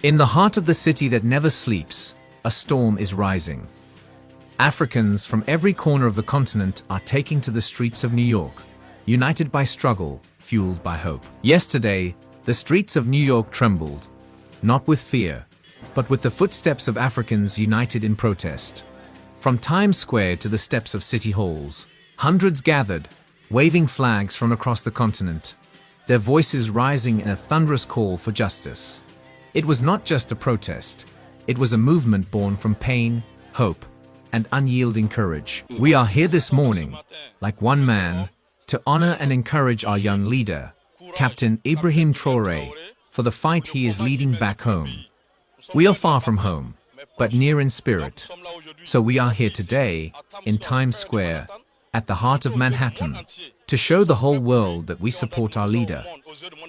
In the heart of the city that never sleeps, a storm is rising. Africans from every corner of the continent are taking to the streets of New York, united by struggle, fueled by hope. Yesterday, the streets of New York trembled, not with fear, but with the footsteps of Africans united in protest. From Times Square to the steps of city halls, hundreds gathered, waving flags from across the continent, their voices rising in a thunderous call for justice. It was not just a protest, it was a movement born from pain, hope, and unyielding courage. We are here this morning, like one man, to honor and encourage our young leader, Captain Ibrahim Traore, for the fight he is leading back home. We are far from home, but near in spirit. So we are here today, in Times Square, at the heart of Manhattan, to show the whole world that we support our leader,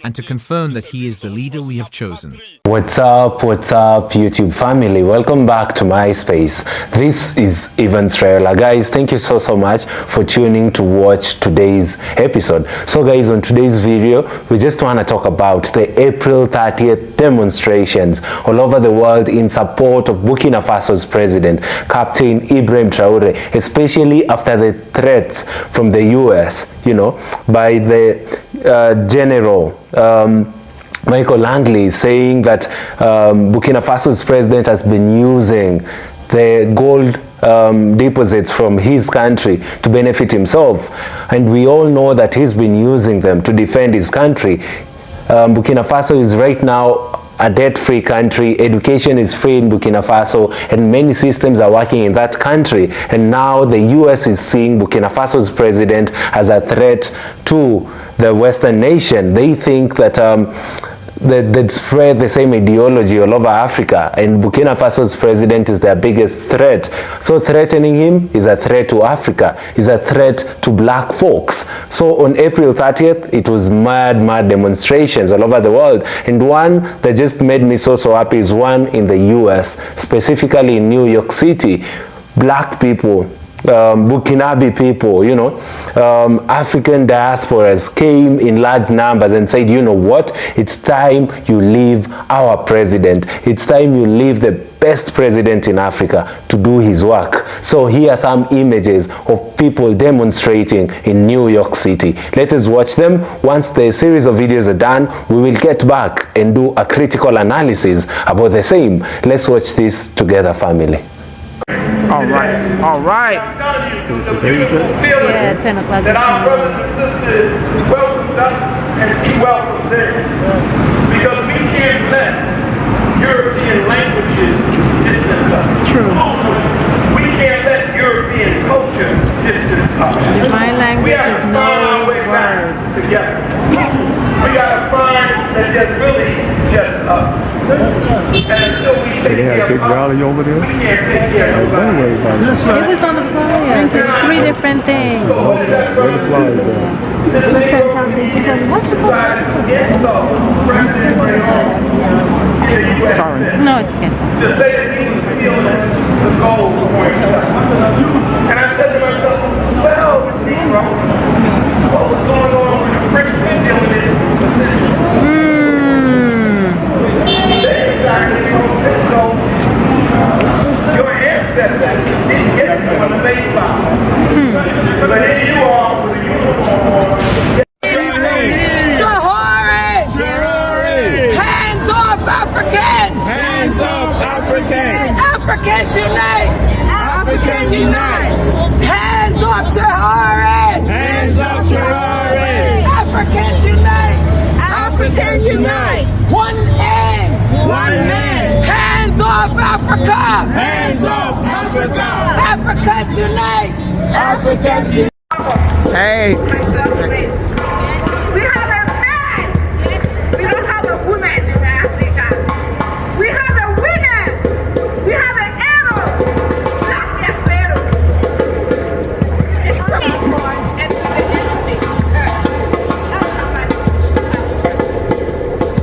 and to confirm that he is the leader we have chosen. What's up, YouTube family? Welcome back to my space. This is Traore. Guys, thank you so much for tuning to watch today's episode. So guys, on today's video, we just want to talk about the April 30th demonstrations all over the world in support of Burkina Faso's president, Captain Ibrahim Traore, especially after the threats from the US, by the General Michael Langley, saying that Burkina Faso's president has been using the gold deposits from his country to benefit himself, and we all know that he's been using them to defend his country. Burkina Faso is right now a debt-free country. Education is free in Burkina Faso, and many systems are working in that country. And now the US is seeing Burkina Faso's president as a threat to the Western nation. They think that they'd spread the same ideology all over Africa, and Burkina Faso's president is their biggest threat. So threatening him is a threat to Africa, is a threat to black folks. So on April 30th, it was mad demonstrations all over the world, and one that just made me so happy is one in the US, specifically in New York City. Black people, Burkinabe people, African diasporas came in large numbers and said, you know what, it's time you leave our president. It's time you leave the best president in Africa to do his work. So here are some images of people demonstrating in New York City. Let us watch them. Once the series of videos are done, we will get back and do a critical analysis about the same. Let's watch this together, family. All right. Yeah, 10 o'clock. That our brothers and sisters welcomed us and we welcome them. Because we can't let European languages distance us. True. We can't let European culture distance us. My language is no words. Together. We gotta find that there's really just us. And until we take They had a big rally over there. we can't take care of Don't worry about it. It was on the flyer. There were 3 different things. Where the flies at? Sorry. No, it's okay. To say that he was stealing the gold for himself. And I said to myself, well, with Negro, what was going on with the French stealing his position? So, your ancestors didn't get it from the Mayflower. But here you are with a uniform on. Traore! Hands off Africans! Hands off Africans! Africans unite! Africans unite! Hands off Traore! Hands off Traore! Africans unite! Africans unite! One aim! One man! Hands off Africa! Hands off Africa! Africans unite! Africans unite! Hey. We have a man. We don't have a woman in Africa. We have a woman. We have an arrow. Black arrow.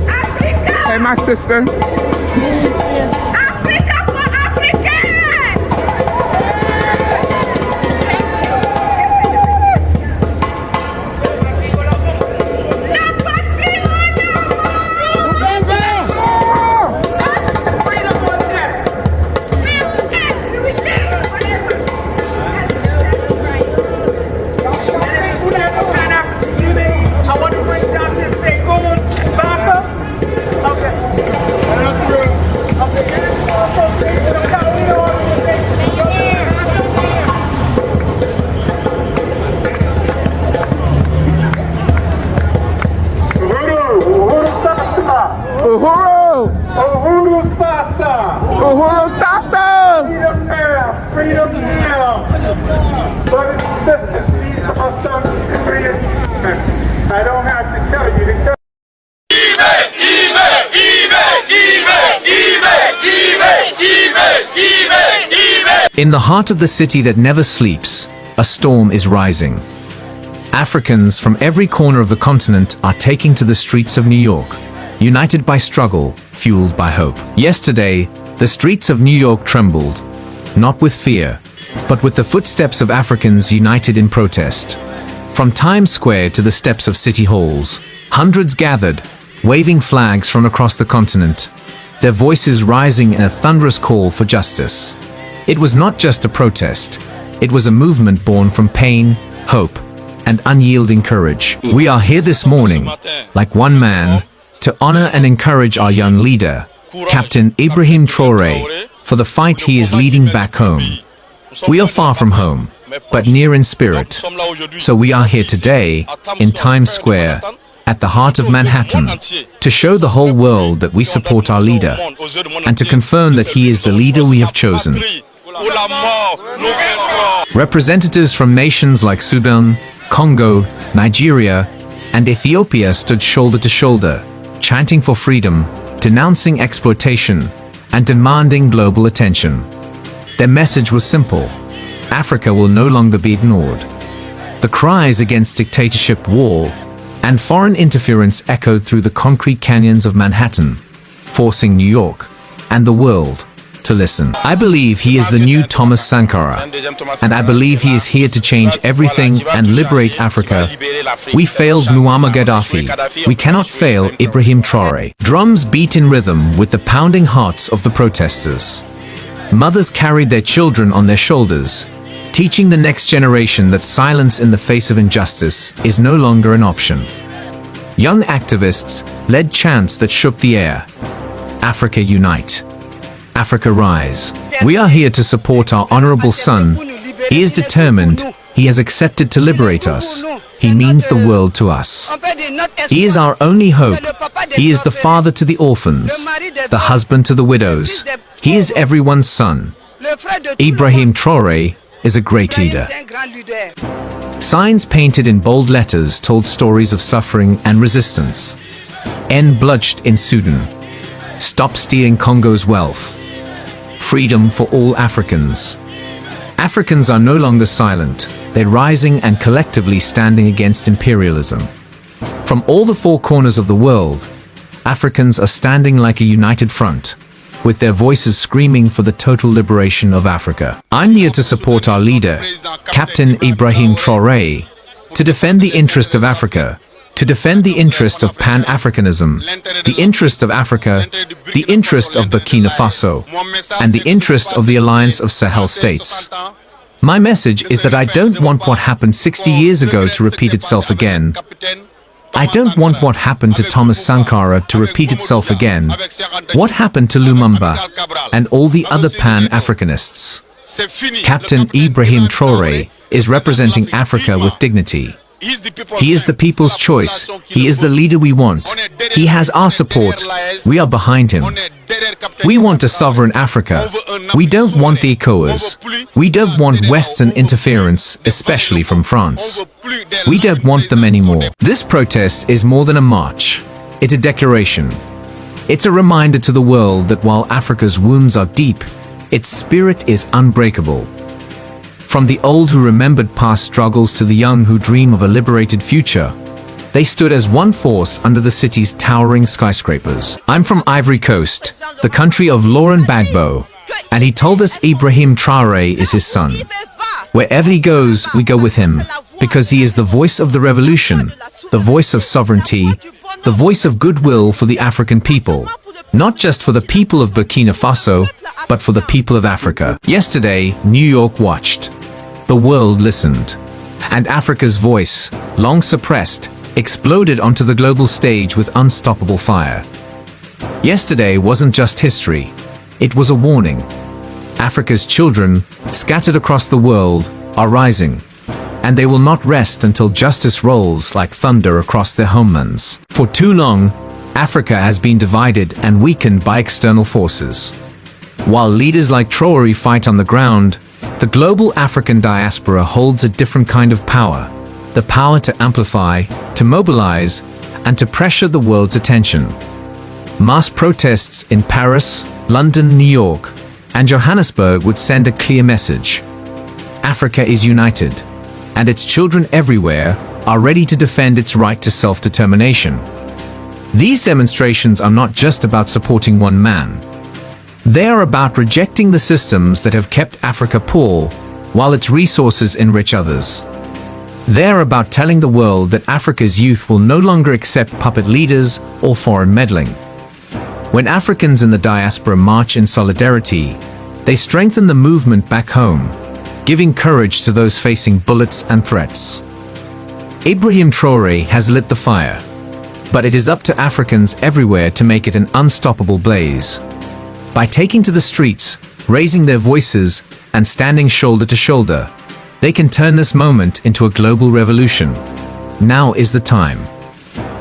Africa. Hey, my sister. Africa for Africa. Uhuru Sasa! Uhuru Sasa! Freedom now! Freedom now! But these are some Korean. I don't have to tell you to tell. In the heart of the city that never sleeps, a storm is rising. Africans from every corner of the continent are taking to the streets of New York, united by struggle, fueled by hope. Yesterday, the streets of New York trembled, not with fear, but with the footsteps of Africans united in protest. From Times Square to the steps of city halls, hundreds gathered, waving flags from across the continent, their voices rising in a thunderous call for justice. It was not just a protest, it was a movement born from pain, hope, and unyielding courage. We are here this morning, like one man, to honor and encourage our young leader, Captain Ibrahim Traore, for the fight he is leading back home. We are far from home, but near in spirit. So we are here today, in Times Square, at the heart of Manhattan, to show the whole world that we support our leader, and to confirm that he is the leader we have chosen. Representatives from nations like Sudan, Congo, Nigeria, and Ethiopia stood shoulder to shoulder, chanting for freedom, denouncing exploitation, and demanding global attention. Their message was simple: Africa will no longer be ignored. The cries against dictatorship, war, and foreign interference echoed through the concrete canyons of Manhattan, forcing New York and the world to listen. I believe he is the new Thomas Sankara, and I believe he is here to change everything and liberate Africa. We failed Muammar Gaddafi. We cannot fail Ibrahim Traore. Drums beat in rhythm with the pounding hearts of the protesters. Mothers carried their children on their shoulders, teaching the next generation that silence in the face of injustice is no longer an option. Young activists led chants that shook the air. Africa unite. Africa rise. We are here to support our honorable son. He is determined. He has accepted to liberate us. He means the world to us. He is our only hope. He is the father to the orphans, the husband to the widows. He is everyone's son. Ibrahim Traore is a great leader. Signs painted in bold letters told stories of suffering and resistance. End bloodshed in Sudan. Stop stealing Congo's wealth. Freedom for all Africans. Africans are no longer silent. They're rising and collectively standing against imperialism. From all the four corners of the world, Africans are standing like a united front, with their voices screaming for the total liberation of Africa. I'm here to support our leader, Captain Ibrahim Traore, to defend the interest of Africa, to defend the interest of Pan-Africanism, the interest of Africa, the interest of Burkina Faso, and the interest of the Alliance of Sahel states. My message is that I don't want what happened 60 years ago to repeat itself again. I don't want what happened to Thomas Sankara to repeat itself again. What happened to Lumumba and all the other Pan-Africanists? Captain Ibrahim Traore is representing Africa with dignity. He is the people's choice. He is the leader we want. He has our support. We are behind him. We want a sovereign Africa. We don't want the ECOWAS. We don't want Western interference, especially from France. We don't want them anymore. This protest is more than a march. It's a declaration. It's a reminder to the world that while Africa's wounds are deep, its spirit is unbreakable. From the old who remembered past struggles to the young who dream of a liberated future, they stood as one force under the city's towering skyscrapers. I'm from Ivory Coast, the country of Laurent Gbagbo, and he told us Ibrahim Traore is his son. Wherever he goes, we go with him, because he is the voice of the revolution, the voice of sovereignty, the voice of goodwill for the African people, not just for the people of Burkina Faso, but for the people of Africa. Yesterday, New York watched. The world listened. And Africa's voice, long suppressed, exploded onto the global stage with unstoppable fire. Yesterday wasn't just history. It was a warning. Africa's children, scattered across the world, are rising. And they will not rest until justice rolls like thunder across their homelands. For too long, Africa has been divided and weakened by external forces. While leaders like Traore fight on the ground, the global African diaspora holds a different kind of power. The power to amplify, to mobilize, and to pressure the world's attention. Mass protests in Paris, London, New York, and Johannesburg would send a clear message. Africa is united, and its children everywhere are ready to defend its right to self-determination. These demonstrations are not just about supporting one man. They are about rejecting the systems that have kept Africa poor, while its resources enrich others. They are about telling the world that Africa's youth will no longer accept puppet leaders or foreign meddling. When Africans in the diaspora march in solidarity, they strengthen the movement back home, giving courage to those facing bullets and threats. Ibrahim Traore has lit the fire, but it is up to Africans everywhere to make it an unstoppable blaze. By taking to the streets, raising their voices, and standing shoulder to shoulder, they can turn this moment into a global revolution. Now is the time.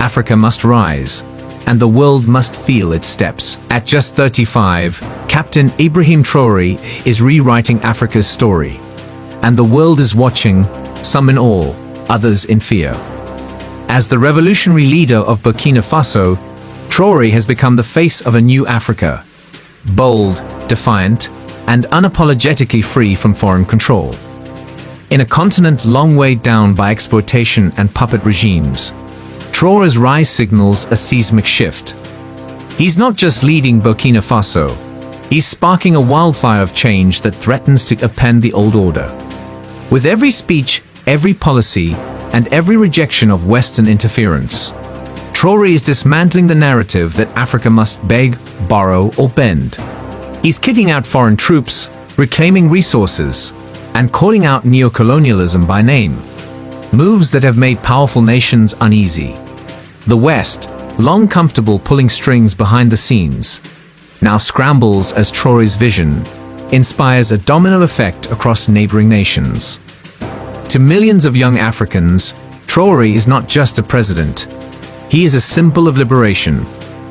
Africa must rise, and the world must feel its steps. At just 35, Captain Ibrahim Traore is rewriting Africa's story. And the world is watching, some in awe, others in fear. As the revolutionary leader of Burkina Faso, Traore has become the face of a new Africa. Bold, defiant, and unapologetically free from foreign control. In a continent long weighed down by exploitation and puppet regimes, Traore's rise signals a seismic shift. He's not just leading Burkina Faso, he's sparking a wildfire of change that threatens to upend the old order. With every speech, every policy, and every rejection of Western interference, Traore is dismantling the narrative that Africa must beg, borrow, or bend. He's kicking out foreign troops, reclaiming resources, and calling out neocolonialism by name. Moves that have made powerful nations uneasy. The West, long comfortable pulling strings behind the scenes, now scrambles as Traore's vision inspires a domino effect across neighboring nations. To millions of young Africans, Traore is not just a president. He is a symbol of liberation,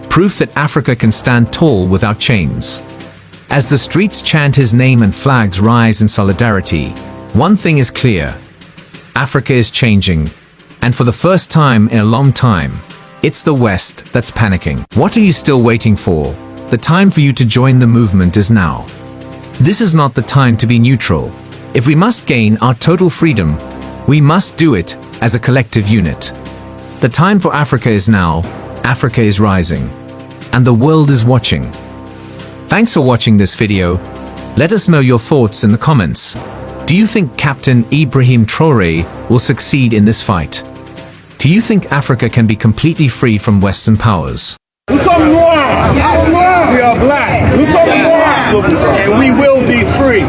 proof that Africa can stand tall without chains. As the streets chant his name and flags rise in solidarity, one thing is clear. Africa is changing, and for the first time in a long time, it's the West that's panicking. What are you still waiting for? The time for you to join the movement is now. This is not the time to be neutral. If we must gain our total freedom, we must do it as a collective unit. The time for Africa is now. Africa is rising. And the world is watching. Thanks for watching this video. Let us know your thoughts in the comments. Do you think Captain Ibrahim Traore will succeed in this fight? Do you think Africa can be completely free from Western powers? Nous sommes noirs. We are black. Nous sommes noirs. And we will be free.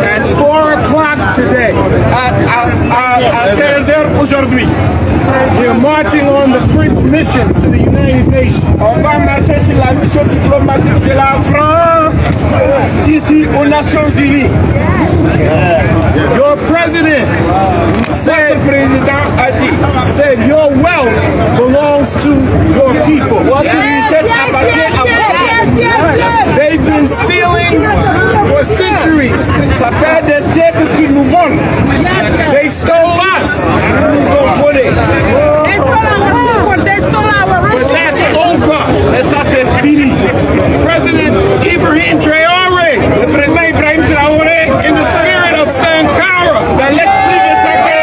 At 4 o'clock today, à 16h aujourd'hui, we are marching on the French mission to the United Nations. On va marcher sur la mission diplomatique de la France ici aux Nations Unies. Your president said, said your wealth belongs to your people. They've been stealing for centuries. Ça fait des siècles qu'ils nous volent. They stole us. Ils nous ont volé. But that's over. Et ça c'est fini. President Ibrahim Traore, le président Ibrahim Traore, in the spirit of Sankara, dans l'esprit de Sankara.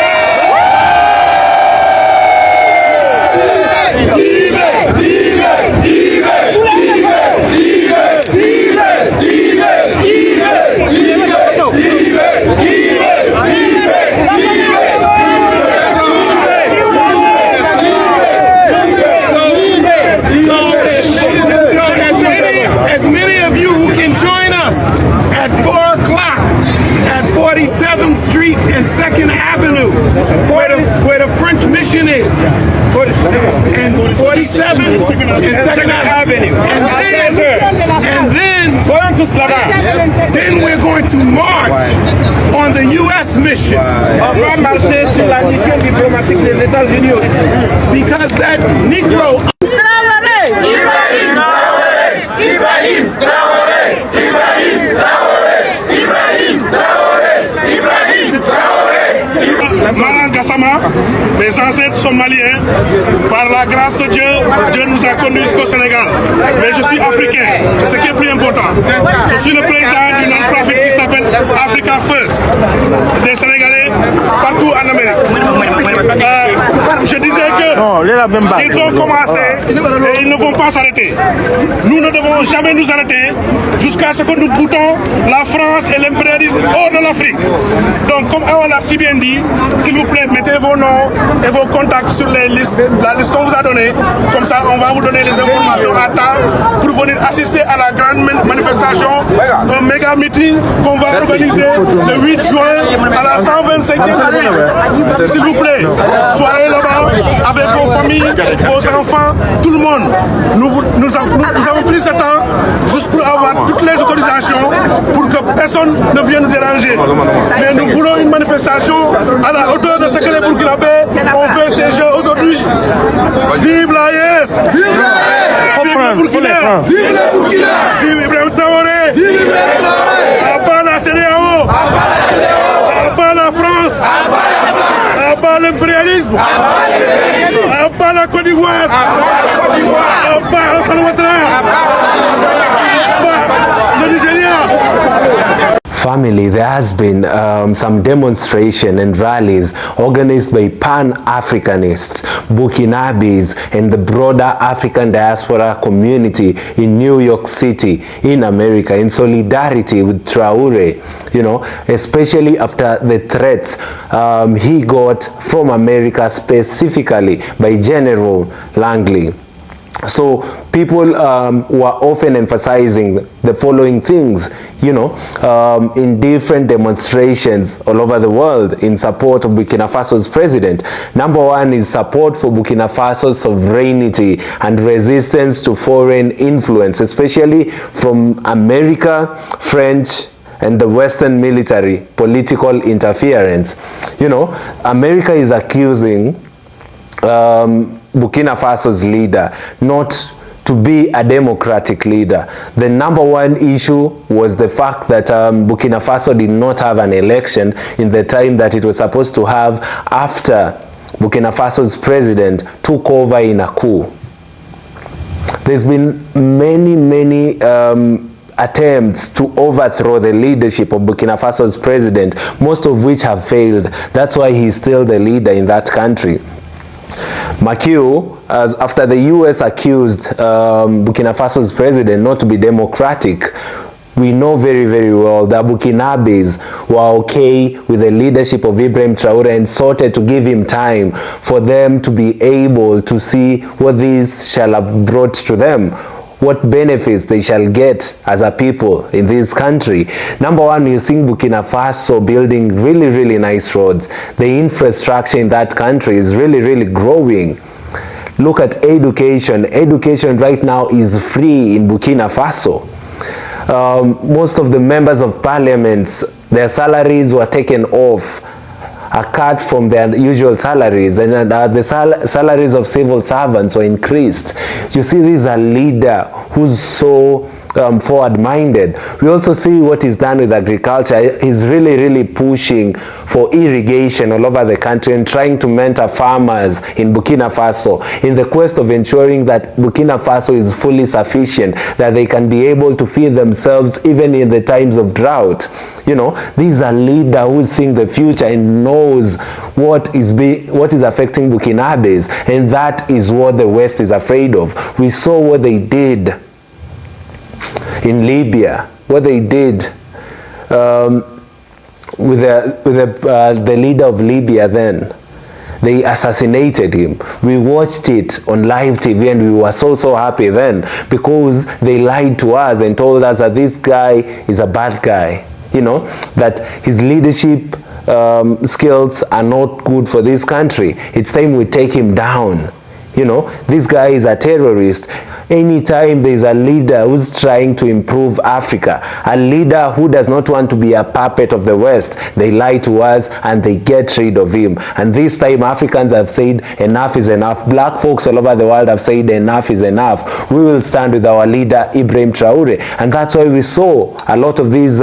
At 4 o'clock at 47th Street and 2nd Avenue, where the French mission is. And 47th 7 and 2nd Avenue. And then, then we're going to march on the U.S. mission. On va marcher sur la mission diplomatique des États-Unis aussi. Because that Negro... Ibrahim Traore! Ibrahim Traore! Ibrahim Traore! Ibrahim Traore! Ibrahim Traore! Malang Gassama, mes ancêtres sont maliens. Par la grâce de Dieu, Dieu nous a connus jusqu'au Sénégal. Mais je suis africain, c'est ce qui est plus important. Je suis le président d'une non-profit qui s'appelle Africa First. Des Sénégalais partout en Amérique. Je disais que ils ont commencé et ils ne vont pas s'arrêter. Nous ne devons jamais nous arrêter jusqu'à ce que nous goûtons la France et l'impérialisme hors de l'Afrique. Donc, comme on l'a si bien dit, s'il vous plaît, mettez vos noms et vos contacts sur la liste qu'on vous a donnée. Comme ça, on va vous donner les informations à temps pour venir assister à la grande manifestation, un méga meeting qu'on va organiser le 8 juin à la 125e année. S'il vous plaît, soyez là-bas avec vos familles, vos enfants, tout le monde. Nous avons pris ce temps juste pour avoir toutes les autorisations pour que personne ne vienne nous déranger. Mais nous voulons une manifestation à la hauteur de ce que les Burkinabés ont fait ces jeux aujourd'hui. Vive la YES! Vive le Burkina! Vive le Burkina! Vive Ibrahim Traore! Vive Ibrahim Traore! À bas la CEDEAO! À bas la France! À bas l'impérialisme! À bas la Côte d'Ivoire! À bas le Salvatore! À bas le Nigeria! Family, there has been some demonstration and rallies organized by Pan-Africanists, Burkinabes, and the broader African diaspora community in New York City, in America, in solidarity with Traore, you know, especially after the threats he got from America, specifically by General Langley. So people were often emphasizing the following things, you know, in different demonstrations all over the world in support of Burkina Faso's president. Number one is support for Burkina Faso's sovereignty and resistance to foreign influence, especially from America, French, and the Western military political interference. You know, America is accusing Burkina Faso's leader not to be a democratic leader. The number one issue was the fact that Burkina Faso did not have an election in the time that it was supposed to have after Burkina Faso's president took over in a coup. There's been many attempts to overthrow the leadership of Burkina Faso's president, most of which have failed. That's why he's still the leader in that country. After the US accused Burkina Faso's president not to be democratic, we know very well that Burkinabes were okay with the leadership of Ibrahim Traore and sought to give him time for them to be able to see what this shall have brought to them, what benefits they shall get as a people in this country. Number one, you're seeing Burkina Faso building really nice roads. The infrastructure in that country is really growing. Look at education. Education right now is free in Burkina Faso. Most of the members of parliaments, their salaries were taken off, a cut from their usual salaries, and the salaries of civil servants were increased. You see, this is a leader who's so forward-minded. We also see what he's done with agriculture. He's really pushing for irrigation all over the country and trying to mentor farmers in Burkina Faso in the quest of ensuring that Burkina Faso is fully sufficient, that they can be able to feed themselves even in the times of drought. You know, this is a leader who's seeing the future and knows what is affecting Burkinabes, and that is what the West is afraid of. We saw what they did in Libya, what they did with the leader of Libya then. They assassinated him. We watched it on live TV and we were so happy then, because they lied to us and told us that this guy is a bad guy, you know, that his leadership skills are not good for this country. It's time we take him down. You know, this guy is a terrorist. Anytime there's a leader who's trying to improve Africa, a leader who does not want to be a puppet of the West, they lie to us and they get rid of him. And this time Africans have said enough is enough. Black folks all over the world have said enough is enough. We will stand with our leader Ibrahim Traore. And that's why we saw a lot of these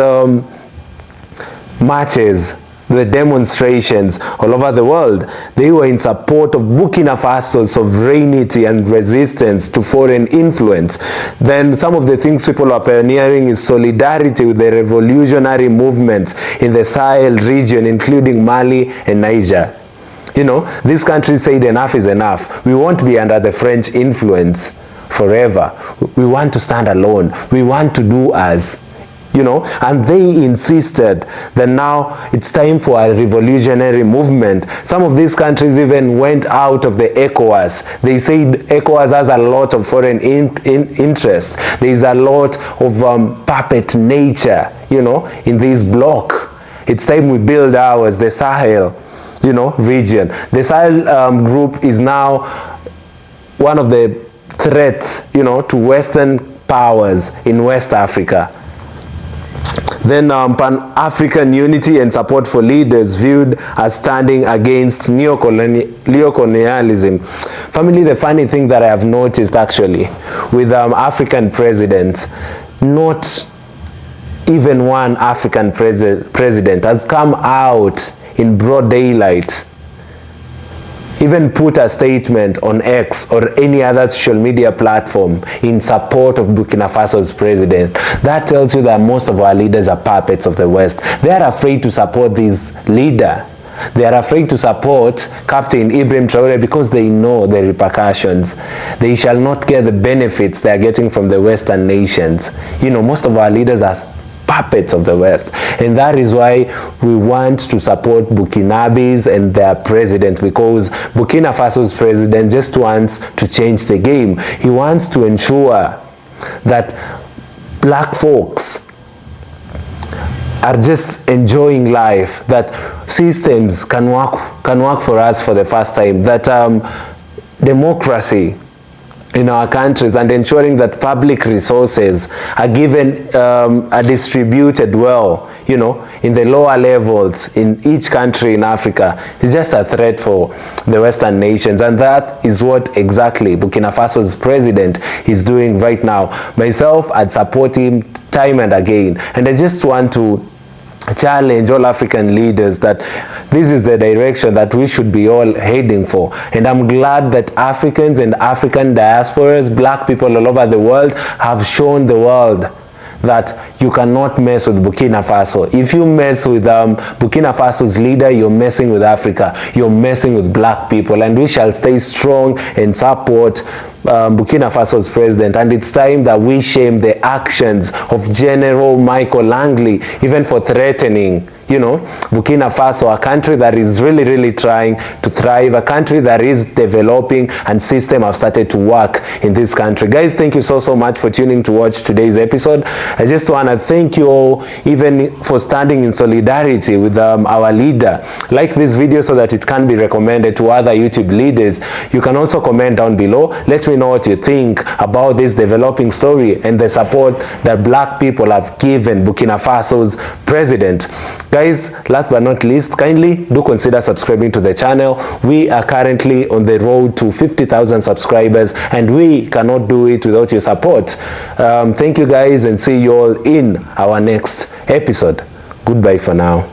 marches, the demonstrations all over the world. They were in support of Burkina Faso's sovereignty and resistance to foreign influence. Then some of the things people are pioneering is solidarity with the revolutionary movements in the Sahel region, including Mali and Niger. You know, these countries said enough is enough. We won't be under the French influence forever. We want to stand alone. We want to do us. You know, and they insisted that now it's time for a revolutionary movement. Some of these countries even went out of the ECOWAS. They said ECOWAS has a lot of foreign interests. There is a lot of puppet nature, you know, in this bloc. It's time we build ours, the Sahel, you know, region. The Sahel group is now one of the threats, you know, to Western powers in West Africa. Then Pan-African unity and support for leaders viewed as standing against neocolonialism. Family, the funny thing that I have noticed actually with African presidents, not even one African president has come out in broad daylight, even put a statement on X or any other social media platform in support of Burkina Faso's president. That tells you that most of our leaders are puppets of the West. They are afraid to support this leader. They are afraid to support Captain Ibrahim Traore because they know the repercussions. They shall not get the benefits they are getting from the Western nations. You know, most of our leaders are puppets of the West, and that is why we want to support Burkinabes and their president, because Burkina Faso's president just wants to change the game. He wants to ensure that black folks are just enjoying life, that systems can work for us for the first time, that democracy in our countries and ensuring that public resources are given, are distributed well, you know, in the lower levels in each country in Africa is just a threat for the Western nations. And that is what exactly Burkina Faso's president is doing right now. Myself, I'd support him time and again. And I just want to challenge all African leaders that this is the direction that we should be all heading for. And I'm glad that Africans and African diasporas, black people all over the world, have shown the world that you cannot mess with Burkina Faso. If you mess with Burkina Faso's leader, you're messing with Africa. You're messing with black people. And we shall stay strong and support Burkina Faso's president. And it's time that we shame the actions of General Michael Langley, even for threatening, you know, Burkina Faso, a country that is really trying to thrive, a country that is developing, and systems have started to work in this country. Guys, thank you so much for tuning to watch today's episode. I just want to thank you all even for standing in solidarity with our leader. Like this video so that it can be recommended to other YouTube leaders. You can also comment down below. Let me know what you think about this developing story and the support that black people have given Burkina Faso's president. Guys, last but not least, kindly do consider subscribing to the channel. We are currently on the road to 50,000 subscribers, and we cannot do it without your support. Thank you guys, and see you all in our next episode. Goodbye for now.